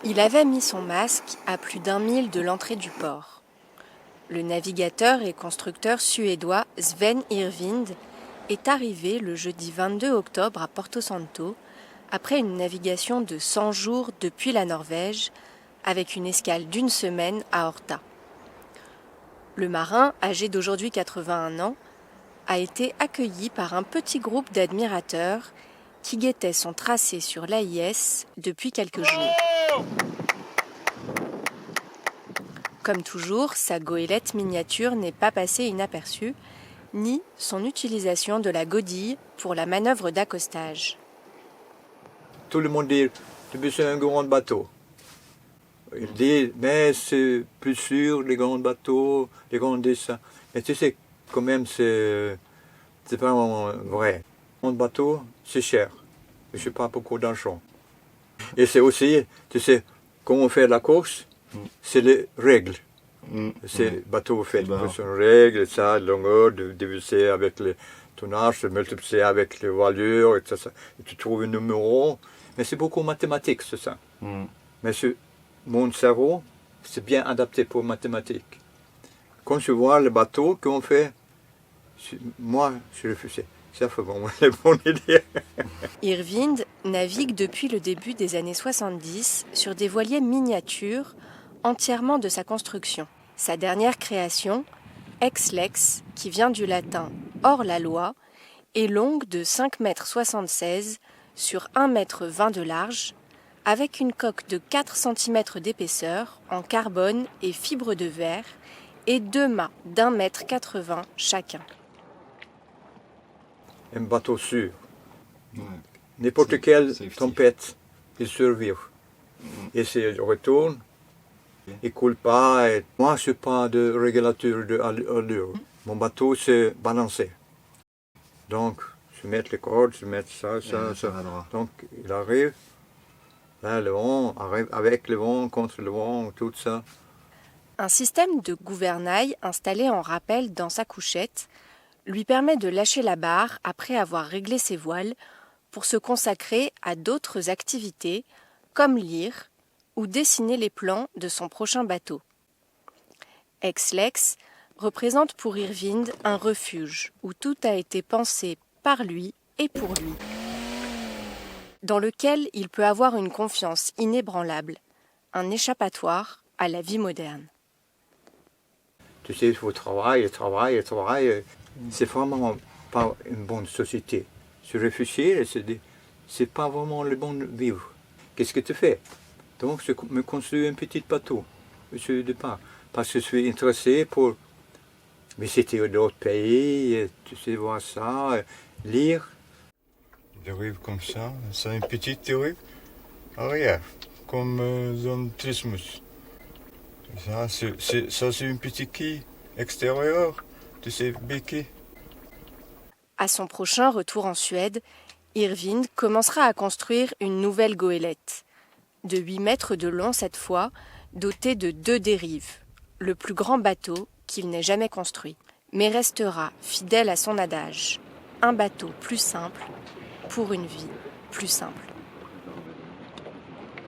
Il avait mis son masque à plus d'1 mille de l'entrée du port. Le navigateur et constructeur suédois Sven Irvind est arrivé le jeudi 22 octobre à Porto Santo après une navigation de 100 jours depuis la Norvège avec une escale d'1 semaine à Horta. Le marin, âgé d'aujourd'hui 81 ans, a été accueilli par un petit groupe d'admirateurs qui guettaient son tracé sur l'AIS depuis quelques jours. Comme toujours, sa goélette miniature n'est pas passée inaperçue, ni son utilisation de la godille pour la manœuvre d'accostage. Tout le monde dit que c'est un grand bateau. Il dit, mais c'est plus sûr, les grands bateaux, les grands dessins. Mais tu sais, quand même, c'est pas vraiment vrai. Un bateau, c'est cher. Je n'ai pas beaucoup d'argent. Et c'est aussi, tu sais, quand on fait la course, c'est les règles. C'est bateau fait sur une règle, ça, longueur, divisé avec le tonnage, multiplié avec les voilures, etc. Et tu trouves un numéro. Mais c'est beaucoup mathématiques, c'est ça. Mais mon cerveau, c'est bien adapté pour mathématiques. Quand je vois le bateau qu'on fait, moi, je refuse. Ça fait vraiment une bonne idée. Irvind navigue depuis le début des années 70 sur des voiliers miniatures entièrement de sa construction. Sa dernière création, Ex-Lex, qui vient du latin « hors la loi », est longue de 5,76 m sur 1,20 m de large, avec une coque de 4 cm d'épaisseur en carbone et fibre de verre et 2 mâts d'1,80 m chacun. Un bateau sûr. N'importe quelle tempête, il survit. Et s'il retourne, il ne coule pas. Et moi, je n'ai pas de régulateur d'allure. Mon bateau, c'est balancé. Donc, je mets les cordes, je mets ça. Donc, il arrive. Là, le vent arrive avec le vent, contre le vent, tout ça. Un système de gouvernail installé en rappel dans sa couchette lui permet de lâcher la barre après avoir réglé ses voiles pour se consacrer à d'autres activités comme lire ou dessiner les plans de son prochain bateau. Ex-Lex représente pour Irvind un refuge où tout a été pensé par lui et pour lui, dans lequel il peut avoir une confiance inébranlable, un échappatoire à la vie moderne. Tu sais, il faut travailler. C'est vraiment pas une bonne société. Se réfléchir, c'est pas vraiment le bon vivre. Qu'est-ce que tu fais? Donc, je me construis un petit bateau, au départ, parce que je suis intéressé pour visiter d'autres pays, tu sais, voir ça, lire. J'arrive comme ça, c'est une petite théorie arrière, comme zone trismus. Ça, c'est une petite quille extérieure, tu sais, béquille. À son prochain retour en Suède, Irvind commencera à construire une nouvelle goélette, de 8 mètres de long cette fois, dotée de 2 dérives, le plus grand bateau qu'il n'ait jamais construit, mais restera fidèle à son adage, un bateau plus simple pour une vie plus simple.